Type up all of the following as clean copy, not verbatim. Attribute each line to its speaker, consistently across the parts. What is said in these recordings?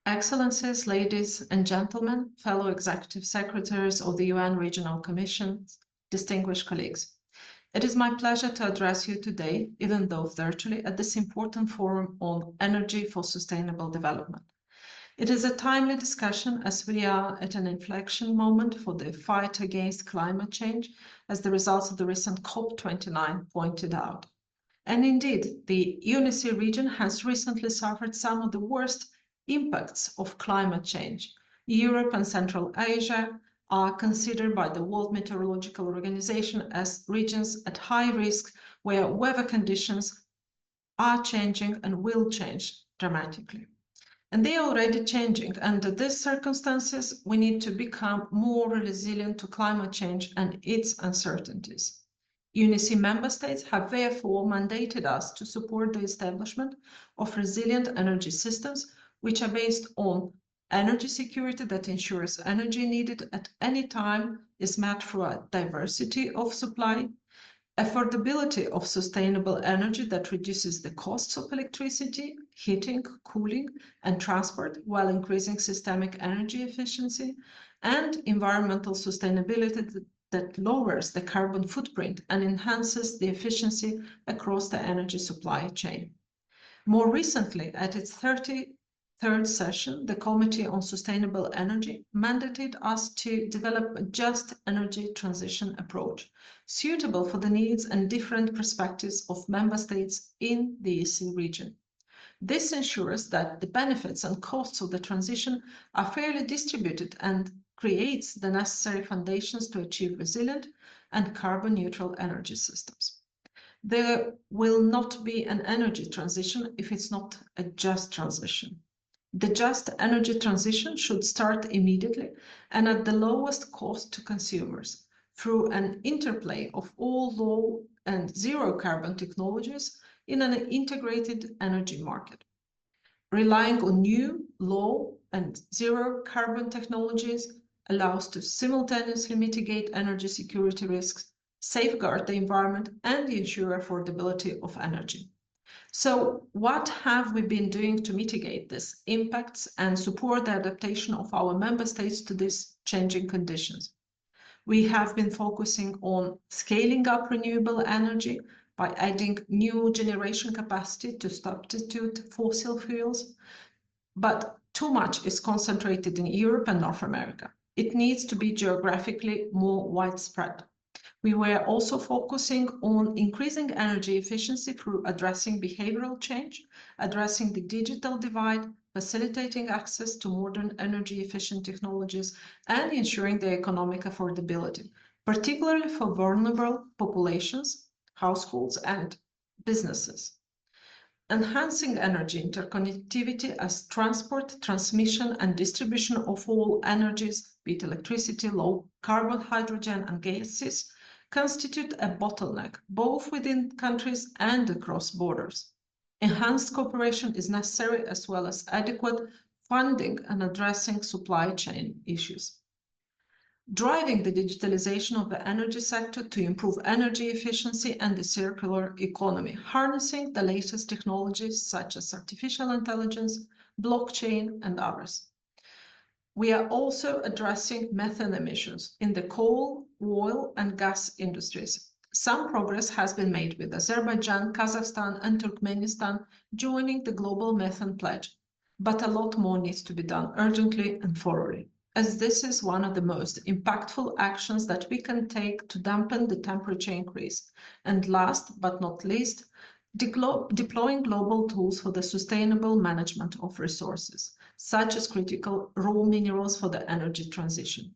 Speaker 1: Excellencies, ladies and gentlemen, fellow executive secretaries of the UN Regional Commissions, distinguished colleagues. It is my pleasure to address you today, even though virtually, at this important forum on energy for sustainable development. It is a timely discussion as we are at an inflection moment for the fight against climate change, as the results of the recent COP29 pointed out. And indeed, the UNCC region has recently suffered some of the worst impacts of climate change. Europe and Central Asia are considered by the World Meteorological Organization as regions at high risk where weather conditions are changing and will change dramatically. And they are already changing. Under these circumstances, we need to become more resilient to climate change and its uncertainties. UNCC member states have therefore mandated us to support the establishment of resilient energy systems which are based on energy security that ensures energy needed at any time is met through a diversity of supply, affordability of sustainable energy that reduces the costs of electricity, heating, cooling, and transport while increasing systemic energy efficiency, and environmental sustainability that lowers the carbon footprint and enhances the efficiency across the energy supply chain. More recently, at its 33rd session, the Committee on Sustainable Energy mandated us to develop a just energy transition approach, suitable for the needs and different perspectives of member states in the EC region. This ensures that the benefits and costs of the transition are fairly distributed and creates the necessary foundations to achieve resilient and carbon-neutral energy systems. There will not be an energy transition if it's not a just transition. The just energy transition should start immediately and at the lowest cost to consumers through an interplay of all low and zero carbon technologies in an integrated energy market. Relying on new, low, and zero carbon technologies allows to simultaneously mitigate energy security risks, safeguard the environment, and ensure affordability of energy. So what have we been doing to mitigate these impacts and support the adaptation of our member states to these changing conditions? We have been focusing on scaling up renewable energy by adding new generation capacity to substitute fossil fuels, but too much is concentrated in Europe and North America. It needs to be geographically more widespread. We were also focusing on increasing energy efficiency through addressing behavioral change, addressing the digital divide, facilitating access to modern energy efficient technologies, and ensuring the economic affordability, particularly for vulnerable populations, households, and businesses. Enhancing energy interconnectivity as transport, transmission, and distribution of all energies, be it electricity, low carbon, hydrogen, and gases, constitute a bottleneck, both within countries and across borders. Enhanced cooperation is necessary, as well as adequate funding and addressing supply chain issues. Driving the digitalization of the energy sector to improve energy efficiency and the circular economy, harnessing the latest technologies such as artificial intelligence, blockchain, and others. We are also addressing methane emissions in the coal, oil, and gas industries. Some progress has been made with Azerbaijan, Kazakhstan, and Turkmenistan joining the Global Methane Pledge, but a lot more needs to be done urgently and thoroughly, as this is one of the most impactful actions that we can take to dampen the temperature increase. And last but not least, deploying global tools for the sustainable management of resources, such as critical raw minerals for the energy transition.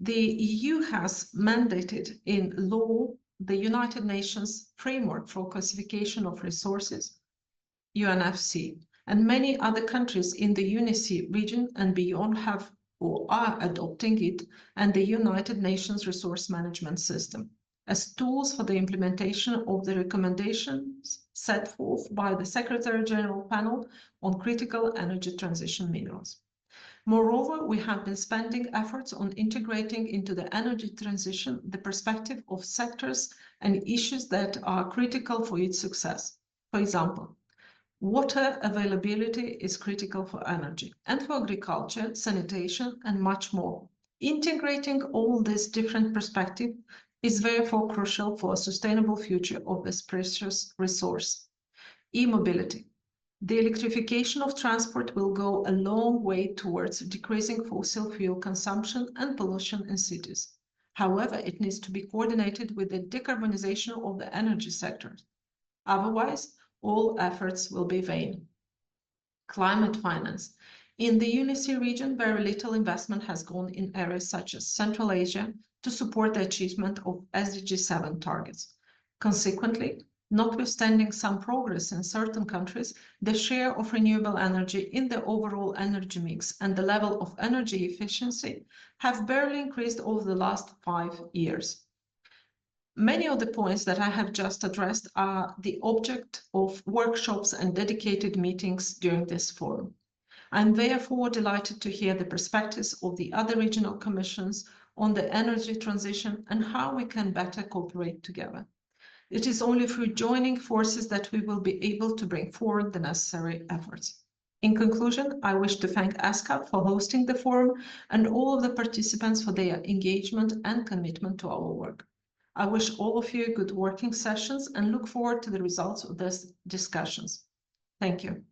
Speaker 1: The EU has mandated in law the United Nations Framework for Classification of Resources, UNFC, and many other countries in the UNCC region and beyond have or are adopting it, and the United Nations Resource Management System as tools for the implementation of the recommendations set forth by the Secretary General Panel on Critical Energy Transition Minerals. Moreover, we have been spending efforts on integrating into the energy transition the perspective of sectors and issues that are critical for its success. For example, Water availability is critical for energy and for agriculture, sanitation, and much more. Integrating all these different perspectives is therefore crucial for a sustainable future of this precious resource. E-mobility. The electrification of transport will go a long way towards decreasing fossil fuel consumption and pollution in cities. However, it needs to be coordinated with the decarbonization of the energy sector. Otherwise, all efforts will be vain. Climate finance. In the UNCC region, very little investment has gone in areas such as Central Asia to support the achievement of SDG 7 targets. Consequently, notwithstanding some progress in certain countries, the share of renewable energy in the overall energy mix and the level of energy efficiency have barely increased over the last 5 years. Many of the points that I have just addressed are the object of workshops and dedicated meetings during this forum. I'm therefore delighted to hear the perspectives of the other regional commissions on the energy transition and how we can better cooperate together. It is only through joining forces that we will be able to bring forward the necessary efforts. In conclusion, I wish to thank ESCAP for hosting the forum and all of the participants for their engagement and commitment to our work. I wish all of you good working sessions and look forward to the results of these discussions. Thank you.